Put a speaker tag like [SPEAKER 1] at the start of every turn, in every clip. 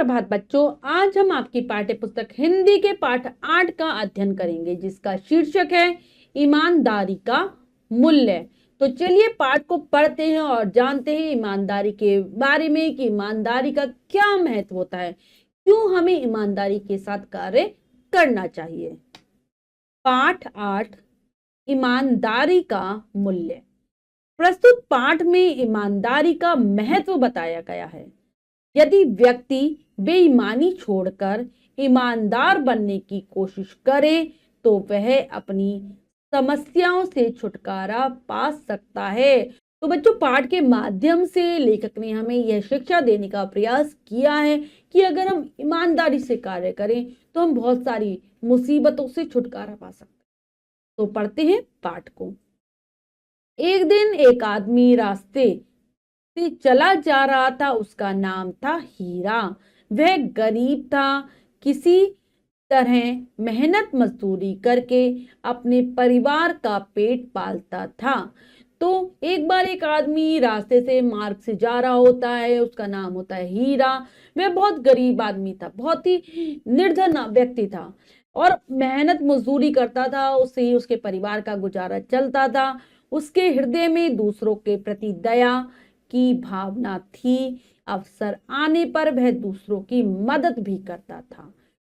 [SPEAKER 1] सुप्रभात बच्चों। आज हम आपकी पाठ्य पुस्तक हिंदी के पाठ 8 का अध्ययन करेंगे, जिसका शीर्षक है ईमानदारी का मूल्य। तो चलिए पाठ को पढ़ते हैं और जानते हैं ईमानदारी के बारे में कि ईमानदारी का क्या महत्व होता है, क्यों हमें ईमानदारी के साथ कार्य करना चाहिए। पाठ 8, ईमानदारी का मूल्य। प्रस्तुत पाठ में ईमानदारी का महत्व बताया गया है। यदि व्यक्ति बेईमानी छोड़कर ईमानदार बनने की कोशिश करे तो वह अपनी समस्याओं से छुटकारा पा सकता है। तो बच्चों, पाठ के माध्यम से लेखक ने हमें यह शिक्षा देने का प्रयास किया है कि अगर हम ईमानदारी से कार्य करें तो हम बहुत सारी मुसीबतों से छुटकारा पा सकते हैं। तो पढ़ते हैं पाठ को। एक दिन एक आदमी रास्ते से चला जा रहा था। उसका नाम था हीरा। वह गरीब था, किसी तरह मेहनत मजदूरी करके अपने परिवार का पेट पालता था। तो एक बार एक आदमी रास्ते से मार्ग से जा रहा होता है। उसका नाम होता है हीरा। वह बहुत गरीब आदमी था, बहुत ही निर्धन व्यक्ति था और मेहनत मजदूरी करता था। उससे ही उसके परिवार का गुजारा चलता था। उसके हृदय में दूसरों के प्रति दया की भावना थी। अवसर आने पर वह दूसरों की मदद भी करता था।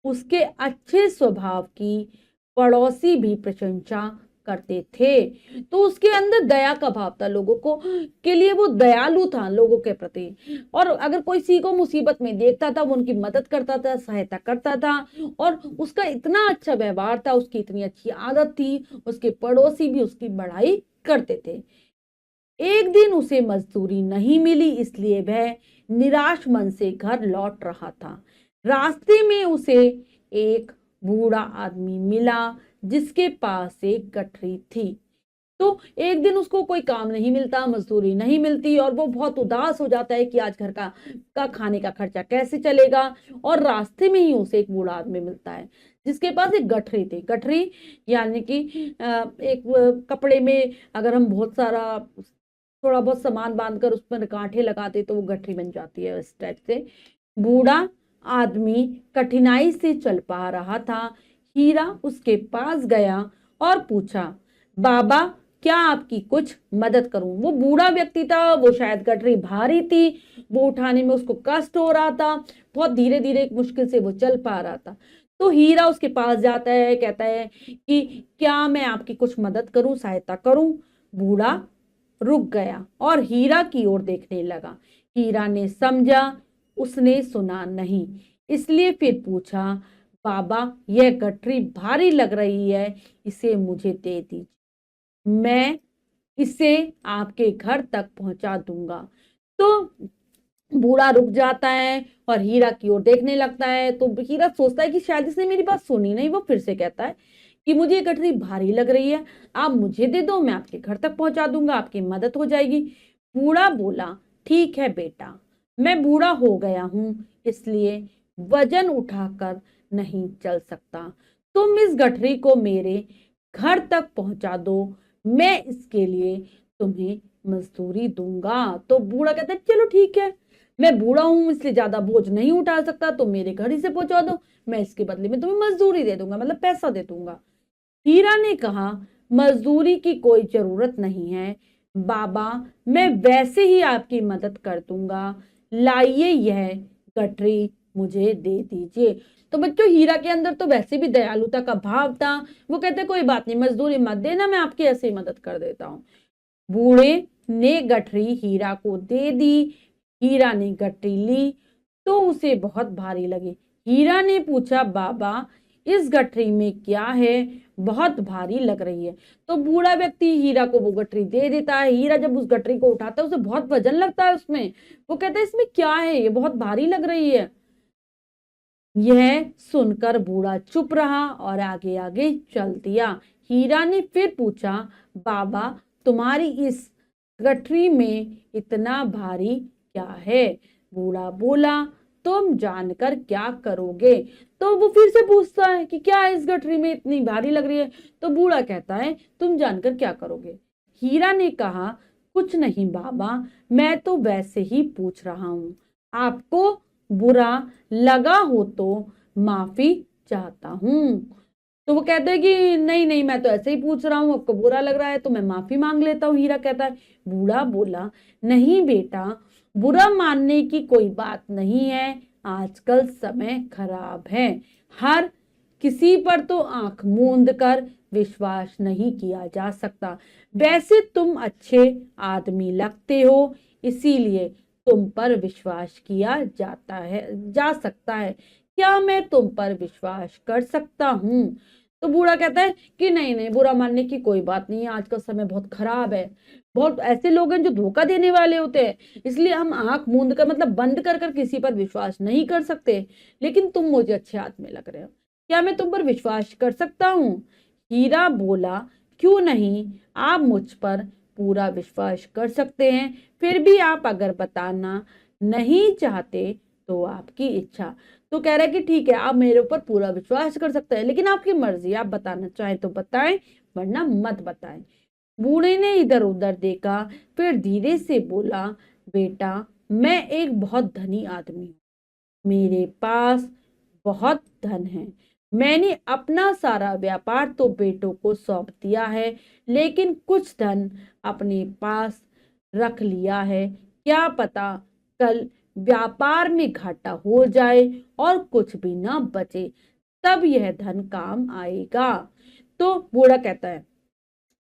[SPEAKER 1] उसके अच्छे स्वभाव की पड़ोसी भी प्रशंसा करते थे। तो उसके अंदर दया का भाव था, लोगों को के लिए वो दयालु था लोगों के प्रति। और अगर कोई किसी को मुसीबत में देखता था वो उनकी मदद करता था, सहायता करता था। और उसका इतना अच्छा व्यवहार था, उसकी इतनी अच्छी आदत थी, उसके पड़ोसी भी उसकी बड़ाई करते थे। एक दिन उसे मजदूरी नहीं मिली, इसलिए वह निराश मन से घर लौट रहा था। रास्ते में उसे एक बूढ़ा आदमी मिला जिसके पास एक गठरी थी। तो एक दिन उसको कोई काम नहीं मिलता, मजदूरी नहीं मिलती और वो बहुत उदास हो जाता है कि आज घर का खाने का खर्चा कैसे चलेगा। और रास्ते में ही उसे एक बूढ़ा आदमी मिलता है जिसके पास एक गठरी थी। गठरी यानी कि एक कपड़े में अगर हम बहुत सारा थोड़ा बहुत सामान बांधकर उस पर कांठे लगाते तो वो गठरी बन जाती है। इस टाइप से बूढ़ा आदमी कठिनाई से चल पा रहा था। हीरा उसके पास गया और पूछा, बाबा क्या आपकी कुछ मदद करूं। वो बूढ़ा व्यक्ति था, वो शायद गठरी भारी थी, वो उठाने में उसको कष्ट हो रहा था, बहुत धीरे धीरे मुश्किल से वो चल पा रहा था। तो हीरा उसके पास जाता है, कहता है कि क्या मैं आपकी कुछ मदद करूं, सहायता करूं। बूढ़ा रुक गया और हीरा की ओर देखने लगा। हीरा ने समझा उसने सुना नहीं, इसलिए फिर पूछा, बाबा यह गठरी भारी लग रही है, इसे मुझे दे दीजिए, मैं इसे आपके घर तक पहुंचा दूंगा। तो बूढ़ा रुक जाता है और हीरा की ओर देखने लगता है। तो हीरा सोचता है कि शायद इसने मेरी बात सुनी नहीं। वो फिर से कहता है कि मुझे ये गठरी भारी लग रही है, आप मुझे दे दो, मैं आपके घर तक पहुंचा दूंगा, आपकी मदद हो जाएगी। बूढ़ा बोला, ठीक है बेटा, मैं बूढ़ा हो गया हूं, इसलिए वजन उठाकर नहीं चल सकता। तुम इस गठरी को मेरे घर तक पहुंचा दो, मैं इसके लिए तुम्हें मजदूरी दूंगा। तो बूढ़ा कहता है, चलो ठीक है, मैं बूढ़ा हूं इसलिए ज्यादा बोझ नहीं उठा सकता, तो मेरे घर ही से पहुंचा दो, मैं इसके बदले में तुम्हें मजदूरी दे दूंगा, मतलब पैसा दे दूंगा। हीरा ने कहा, मजदूरी की कोई जरूरत नहीं है बाबा, मैं वैसे ही आपकी मदद कर दूंगा, लाइए यह गठरी मुझे दे दीजिए। तो बच्चों, हीरा के अंदर तो वैसे भी दयालुता का भाव था। वो कहते कोई बात नहीं, मजदूरी मत देना, मैं आपकी ऐसे ही मदद कर देता हूँ। बूढ़े ने गठरी हीरा को दे दी। हीरा ने गठरी ली तो उसे बहुत भारी लगी। हीरा ने पूछा, बाबा इस गठरी में क्या है, बहुत भारी लग रही है। तो बूढ़ा व्यक्ति हीरा को वो गठरी दे देता है। हीरा जब उस गठरी को उठाता है उसे बहुत वजन लगता है उसमें। वो कहता है, इसमें क्या है, ये बहुत भारी लग रही है। यह सुनकर बूढ़ा चुप रहा और आगे आगे चल दिया। हीरा ने फिर पूछा, बाबा तुम्हारी इस गठरी में इतना भारी क्या है। बूढ़ा बोला, तुम जानकर क्या करोगे। तो वो फिर से पूछता है कि क्या इस गठरी में इतनी भारी लग रही है। तो बूढ़ा कहता है, तुम जानकर क्या करोगे। हीरा ने कहा, कुछ नहीं बाबा, मैं तो वैसे ही पूछ रहा हूं, आपको बुरा लगा हो तो माफी चाहता हूँ। तो वो कहते हैं कि नहीं नहीं, मैं तो ऐसे ही पूछ रहा हूँ, आपको बुरा लग रहा है तो मैं माफी मांग लेता हूँ। हीरा कहता है, बूढ़ा बोला, नहीं बेटा, बुरा मानने की कोई बात नहीं है, आजकल समय खराब है, हर किसी पर तो आंख मूंद कर विश्वास नहीं किया जा सकता। वैसे तुम अच्छे आदमी लगते हो, इसीलिए तुम पर विश्वास किया जा सकता है। क्या मैं तुम पर विश्वास कर सकता हूँ? तो बूढ़ा कहता है कि नहीं नहीं, बुरा मानने की कोई बात नहीं है, आज का समय बहुत खराब है, बहुत ऐसे लोग हैं जो धोखा देने वाले होते हैं, इसलिए हम आंख मूंद कर मतलब बंद कर कर किसी पर विश्वास नहीं कर सकते। लेकिन तुम मुझे अच्छे आदमी लग रहे हो, क्या मैं तुम पर विश्वास कर सकता हूँ? हीरा बोला, क्यों नहीं, आप मुझ पर पूरा विश्वास कर सकते हैं, फिर भी आप अगर बताना नहीं चाहते तो आपकी इच्छा। तो कह रहा है कि ठीक है, आप मेरे ऊपर पूरा विश्वास कर सकते हैं, लेकिन आपकी मर्जी, आप बताना चाहें तो बताएं, वरना मत बताएं। बूढ़े ने इधर उधर देखा, फिर धीरे से बोला, बेटा, मैं एक बहुत धनी आदमी हूँ, मेरे पास बहुत धन है, मैंने अपना सारा व्यापार तो बेटों को सौंप दिया है, लेकिन कुछ धन अपने पास रख लिया है, क्या पता कल व्यापार में घाटा हो जाए और कुछ भी ना बचे, तब यह धन काम आएगा। तो बूढ़ा कहता है,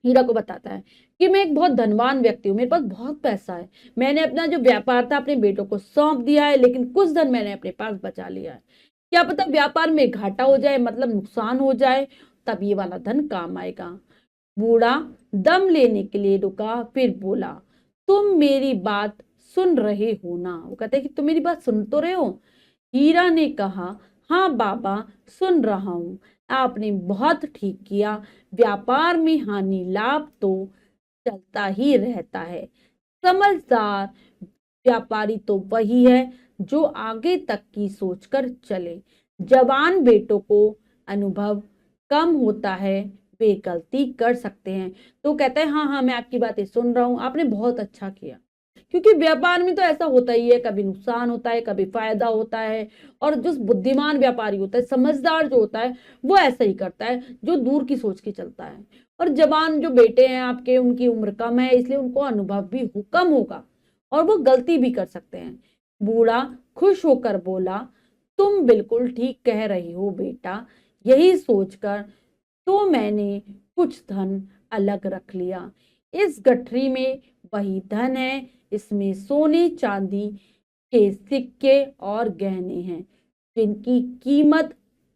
[SPEAKER 1] हीरा को बताता है कि मैं एक बहुत धनवान व्यक्ति हूँ, मेरे पास बहुत पैसा है, मैंने अपना जो व्यापार था अपने बेटों को सौंप दिया है, लेकिन कुछ धन मैंने अपने पास बचा लिया है, क्या पता व्यापार में घाटा हो जाए, मतलब नुकसान हो जाए, तब ये वाला धन काम आएगा। बूढ़ा दम लेने के लिए रुका, फिर बोला, तुम मेरी बात सुन रहे हो ना? वो कहते हैं कि तुम मेरी बात सुन तो रहे हो? हीरा ने कहा, हाँ बाबा, सुन रहा हूं, आपने बहुत ठीक किया, व्यापार में हानि लाभ तो चलता ही रहता है, समझदार व्यापारी तो वही है जो आगे तक की सोचकर चले, जवान बेटों को अनुभव कम होता है, वे गलती कर सकते हैं। तो कहता है, हाँ हाँ, मैं आपकी बातें सुन रहा हूं, आपने बहुत अच्छा किया, क्योंकि व्यापार में तो ऐसा होता ही है, कभी नुकसान होता है, कभी फायदा होता है, और जो बुद्धिमान व्यापारी होता है, समझदार जो होता है, वो ऐसा ही करता है, जो दूर की सोच के चलता है। और जवान जो बेटे हैं आपके, उनकी उम्र कम है, इसलिए उनको अनुभव भी कम होगा और वो गलती भी कर सकते हैं। बूढ़ा खुश होकर बोला, तुम बिल्कुल ठीक कह रही हो बेटा, यही सोचकर तो मैंने कुछ धन अलग रख लिया, इस गठरी में वही धन है, इसमें सोने चांदी के सिक्के और गहने हैं, जिनकी कीमत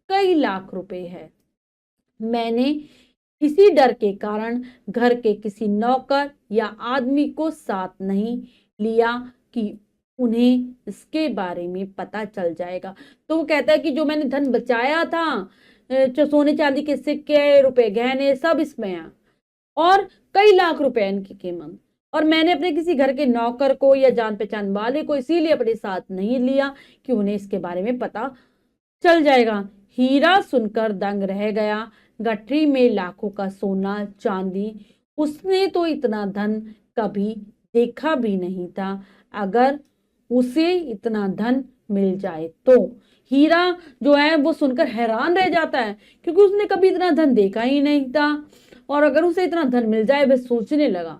[SPEAKER 1] कई लाख रुपए है। मैंने इसी डर के कारण घर के किसी नौकर या आदमी को साथ नहीं लिया कि उन्हें इसके बारे में पता चल जाएगा। तो वो कहता है कि जो मैंने धन बचाया था, जो सोने चांदी के सिक्के, रुपए, गहने, सब इसमें है, और कई लाख रुपए इनकी कीमत, और मैंने अपने किसी घर के नौकर को या जान पहचान वाले को इसीलिए अपने साथ नहीं लिया कि उन्हें इसके बारे में पता चल जाएगा। हीरा सुनकर दंग रह गया, गठरी में लाखों का सोना चांदी, उसने तो इतना धन कभी देखा भी नहीं था, अगर उसे इतना धन मिल जाए तो। हीरा जो है वो सुनकर हैरान रह जाता है, क्योंकि उसने कभी इतना धन देखा ही नहीं था, और अगर उसे इतना धन मिल जाए, वह सोचने लगा।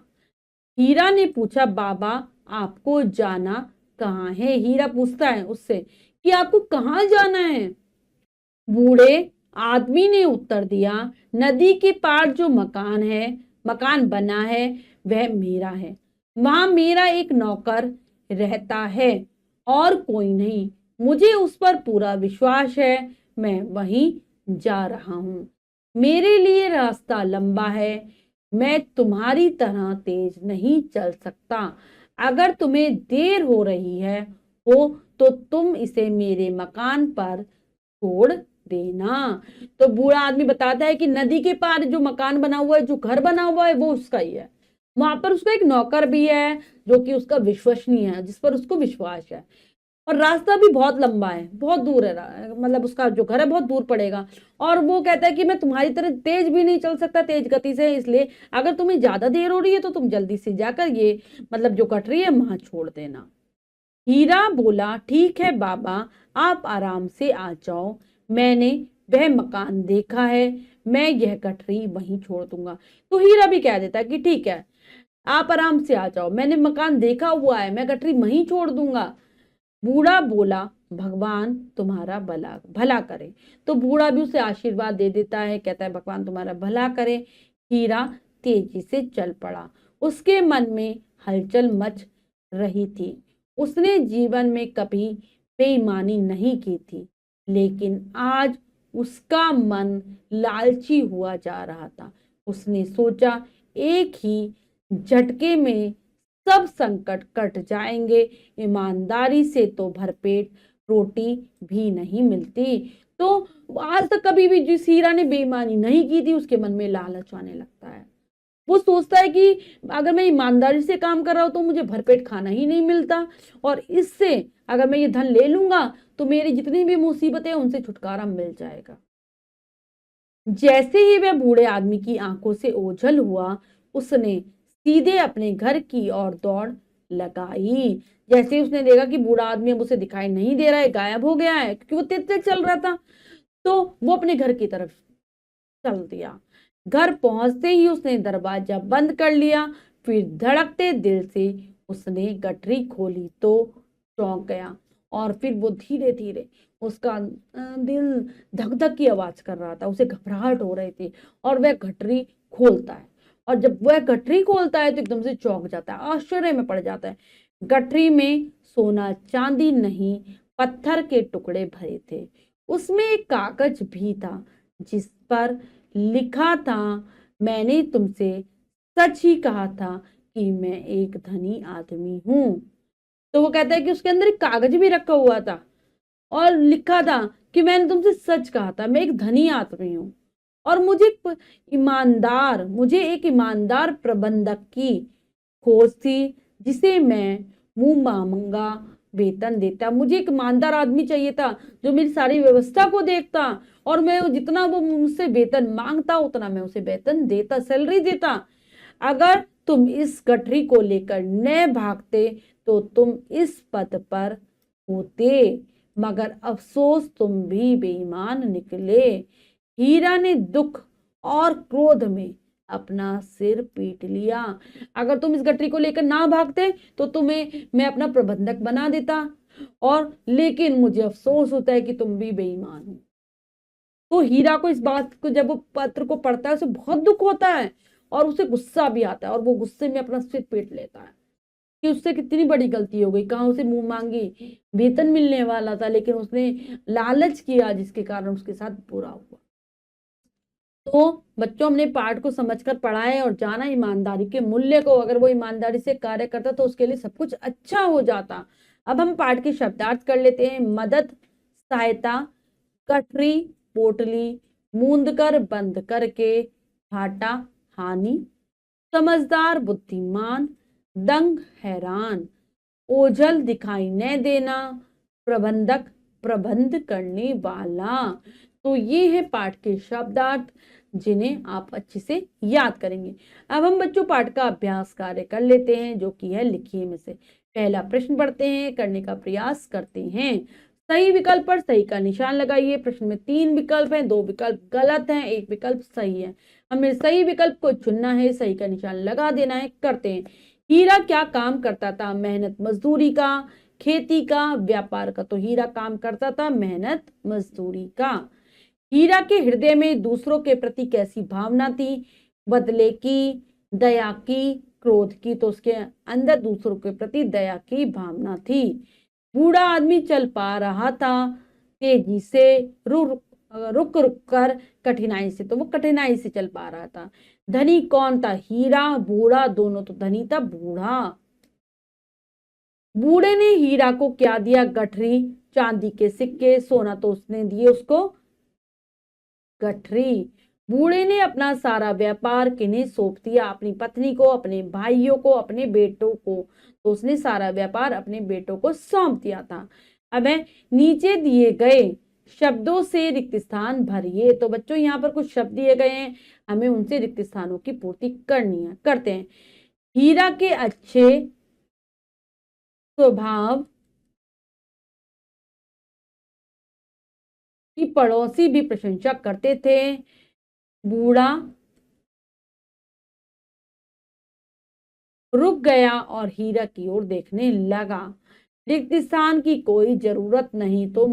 [SPEAKER 1] हीरा ने पूछा, बाबा, आपको जाना कहाँ है? हीरा पूछता है उससे कि आपको कहाँ जाना है? बूढ़े आदमी ने उत्तर दिया, नदी के पार जो मकान बना है, वह मेरा है, वहां मेरा एक नौकर रहता है और कोई नहीं, मुझे उस पर पूरा विश्वास है, मैं वहीं जा रहा हूं, मेरे लिए रास्ता लंबा है, मैं तुम्हारी तरह तेज नहीं चल सकता, अगर तुम्हें देर हो रही है हो तो तुम इसे मेरे मकान पर छोड़ देना। तो बूढ़ा आदमी बताता है कि नदी के पार जो मकान बना हुआ है, जो घर बना हुआ है, वो उसका ही है, वहां पर उसका एक नौकर भी है जो कि उसका विश्वसनीय है, जिस पर उसको विश्वास है, और रास्ता भी बहुत लंबा है, बहुत दूर है, मतलब उसका जो घर है बहुत दूर पड़ेगा, और वो कहता है कि मैं तुम्हारी तरह तेज भी नहीं चल सकता, तेज गति से, इसलिए अगर तुम्हें ज्यादा देर हो रही है तो तुम जल्दी से जाकर ये मतलब जो कट रही है वहां छोड़ देना। हीरा बोला, ठीक है बाबा, आप आराम से आ जाओ, मैंने वह मकान देखा है, मैं यह गठरी वहीं छोड़ दूंगा। तो हीरा भी कह देता है कि ठीक है, आप आराम से आ जाओ, मैंने मकान देखा हुआ है, मैं गठरी वहीं छोड़ दूंगा। बूढ़ा बोला, भगवान तुम्हारा भला भला करे। तो बूढ़ा भी उसे आशीर्वाद दे देता है, कहता है भगवान तुम्हारा भला करे। हीरा तेजी से चल पड़ा। उसके मन में हलचल मच रही थी। उसने जीवन में कभी बेईमानी नहीं की थी, लेकिन आज उसका मन लालची हुआ जा रहा था। उसने सोचा, एक ही झटके में सब संकट कट जाएंगे, ईमानदारी से तो भरपेट रोटी भी नहीं मिलती। तो आज तक कभी भी जिस हीरा ने बेईमानी नहीं की थी, उसके मन में लालच आने लगता है। वो सोचता है कि अगर मैं ईमानदारी से काम कर रहा हूं तो मुझे भरपेट खाना ही नहीं मिलता, और इससे अगर मैं ये धन ले लूंगा तो मेरी जितनी भी मुसीबतें उनसे छुटकारा मिल जाएगा। जैसे ही वह बूढ़े आदमी की आंखों से ओझल हुआ, उसने सीधे अपने घर की ओर दौड़ लगाई। जैसे ही उसने देखा कि बूढ़ा आदमी अब उसे दिखाई नहीं दे रहा है, गायब हो गया है, क्योंकि वो तेज तेज चल रहा था, तो वो अपने घर की तरफ चल दिया। घर पहुंचते ही उसने दरवाजा बंद कर लिया। फिर धड़कते दिल से उसने गठरी खोली तो चौंक गया, और फिर वो धीरे धीरे उसका दिल धक धक की आवाज कर रहा था, उसे घबराहट हो रही थी, और वह गठरी खोलता है। और जब वह गठरी खोलता है तो एकदम से चौंक जाता है, आश्चर्य में पड़ जाता है। गठरी में सोना चांदी नहीं, पत्थर के टुकड़े भरे थे। उसमें एक कागज भी था, जिस पर लिखा था, मैंने तुमसे सच ही कहा था कि मैं एक धनी आदमी हूं। तो वो कहता है कि उसके अंदर एक कागज भी रखा हुआ था और लिखा था कि मैंने तुमसे सच कहा था, मैं एक धनी आदमी हूं, और मुझे एक ईमानदार प्रबंधक की खोज थी, जिसे मैं मुंह मांगा वेतन देता। मुझे एक ईमानदार आदमी चाहिए था जो मेरी सारी व्यवस्था को देखता, और मैं जितना वो मुझसे वेतन मांगता उतना मैं उसे वेतन देता, सैलरी देता। अगर तुम इस गठरी को लेकर न भागते तो तुम इस पद पर होते, मगर अफसोस तुम भी बेईमान निकले। हीरा ने दुख और क्रोध में अपना सिर पीट लिया। अगर तुम इस गठरी को लेकर ना भागते तो तुम्हें मैं अपना प्रबंधक बना देता, और लेकिन मुझे अफसोस होता है कि तुम भी बेईमान हो। तो हीरा को इस बात को, जब वो पत्र को पढ़ता है, उसे बहुत दुख होता है और उसे गुस्सा भी आता है, और वो गुस्से में अपना सिर पीट लेता है कि उससे कितनी बड़ी गलती हो गई। कहाँ उसे मुंह मांगी वेतन मिलने वाला था, लेकिन उसने लालच किया, जिसके कारण उसके साथ बुरा हुआ। तो बच्चों, हमने पाठ को समझकर पढ़ा है और जाना ईमानदारी के मूल्य को। अगर वो ईमानदारी से कार्य करता तो उसके लिए सब कुछ अच्छा हो जाता। अब हम पाठ के शब्दार्थ कर लेते हैं। मदद, सहायता, कठरी, पोटली, मूंद कर, बंद करके, घाटा, हानि, समझदार, बुद्धिमान, दंग, हैरान, ओझल, दिखाई न देना, प्रबंधक, प्रबंध करने वाला। तो ये है पाठ के शब्दार्थ, जिन्हें आप अच्छे से याद करेंगे। अब हम बच्चों पाठ का अभ्यास कार्य कर लेते हैं, जो कि है लिखिए में से। पहला प्रश्न पढ़ते हैं, करने का प्रयास करते हैं। सही विकल्प पर सही का निशान लगाइए। प्रश्न में 3 विकल्प हैं, 2 विकल्प गलत हैं, 1 विकल्प सही है। हमें सही विकल्प को चुनना है, सही का निशान लगा देना है। करते हैं। हीरा क्या काम करता था? मेहनत मजदूरी का, खेती का, व्यापार का। तो हीरा काम करता था मेहनत मजदूरी का। हीरा के हृदय में दूसरों के प्रति कैसी भावना थी? बदले की, दया की, क्रोध की। तो उसके अंदर दूसरों के प्रति दया की भावना थी। बूढ़ा आदमी चल पा रहा था तेजी से, रुक रुक रुक कर, कठिनाई से। तो वो कठिनाई से चल पा रहा था। धनी कौन था? हीरा, बूढ़ा, दोनों। तो धनी था बूढ़ा। बूढ़े ने हीरा को क्या दिया? गठरी, चांदी के सिक्के, सोना तो उसने दिए उसको गठरी। बूढ़े ने अपना सारा व्यापार किन्हें सौंप दिया? अपनी पत्नी को, अपने भाइयों को, अपने बेटों को। तो उसने सारा व्यापार अपने बेटों को सौंप दिया था। अब है, नीचे दिए गए शब्दों से रिक्त स्थान भरिए। तो बच्चों, यहाँ पर कुछ शब्द दिए गए हैं, हमें उनसे रिक्त स्थानों की पूर्ति करनी है। करते हैं। हीरा के अच्छे स्वभाव कि पड़ोसी भी प्रशंसा करते थे। बूढ़ा रुक गया और हीरा की ओर देखने लगा। रिक्त स्थान की कोई जरूरत नहीं तो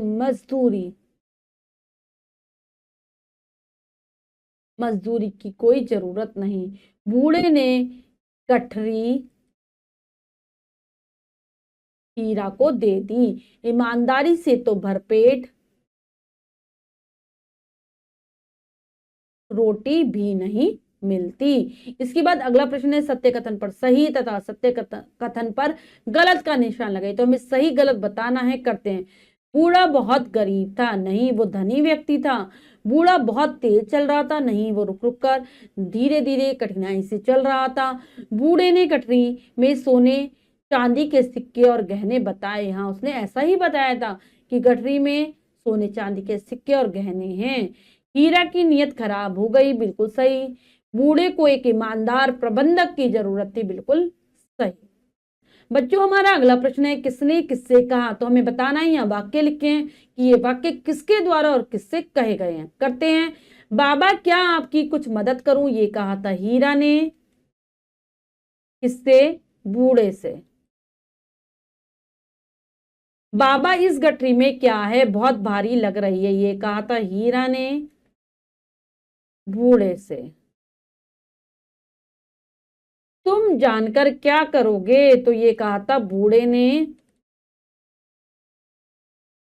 [SPEAKER 1] मजदूरी की कोई जरूरत नहीं। बूढ़े ने गठरी हीरा को दे दी। ईमानदारी से तो भरपेट रोटी भी नहीं मिलती। इसके बाद अगला प्रश्न है, सत्य कथन पर सही तथा सत्य कथन पर गलत का निशान लगाइए। तो हमें सही गलत बताना है, करते हैं। बूढ़ा बहुत गरीब था, नहीं वो धनी व्यक्ति था। बूढ़ा बहुत तेज चल रहा था, नहीं वो रुक रुक कर धीरे धीरे कठिनाई से चल रहा था। बूढ़े ने गठरी में सोने चांदी के सिक्के और गहने बताए। हाँ, उसने ऐसा ही बताया था कि गठरी में सोने चांदी के सिक्के और गहने हैं। हीरा की नीयत खराब हो गई, बिल्कुल सही। बूढ़े को एक ईमानदार प्रबंधक की जरूरत थी, बिल्कुल सही। बच्चों, हमारा अगला प्रश्न है, किसने किससे कहा। तो हमें बताना है, यहाँ वाक्य लिखे हैं कि ये वाक्य किसके द्वारा और किससे कहे गए हैं। करते हैं। बाबा, क्या आपकी कुछ मदद करूं, ये कहा था हीरा ने। किससे? बूढ़े से। बाबा, इस गठरी में क्या है, बहुत भारी लग रही है, ये कहा था हीरा ने बूढ़े से। तुम जानकर क्या करोगे, तो ये कहा था बूढ़े ने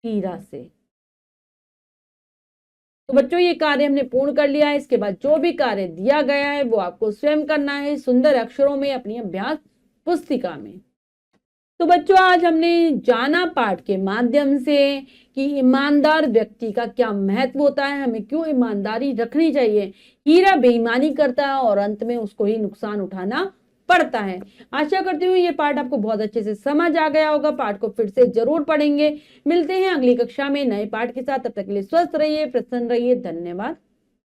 [SPEAKER 1] हीरा से। तो बच्चों, ये कार्य हमने पूर्ण कर लिया है। इसके बाद जो भी कार्य दिया गया है वो आपको स्वयं करना है, सुंदर अक्षरों में अपनी अभ्यास पुस्तिका में। तो बच्चों, आज हमने जाना पाठ के माध्यम से कि ईमानदार व्यक्ति का क्या महत्व होता है, हमें क्यों ईमानदारी रखनी चाहिए। हीरा बेईमानी करता है और अंत में उसको ही नुकसान उठाना पड़ता है। आशा करती हूँ ये पाठ आपको बहुत अच्छे से समझ आ गया होगा। पाठ को फिर से जरूर पढ़ेंगे। मिलते हैं अगली कक्षा में नए पाठ के साथ। तब तक के लिए स्वस्थ रहिए, प्रसन्न रहिए। धन्यवाद।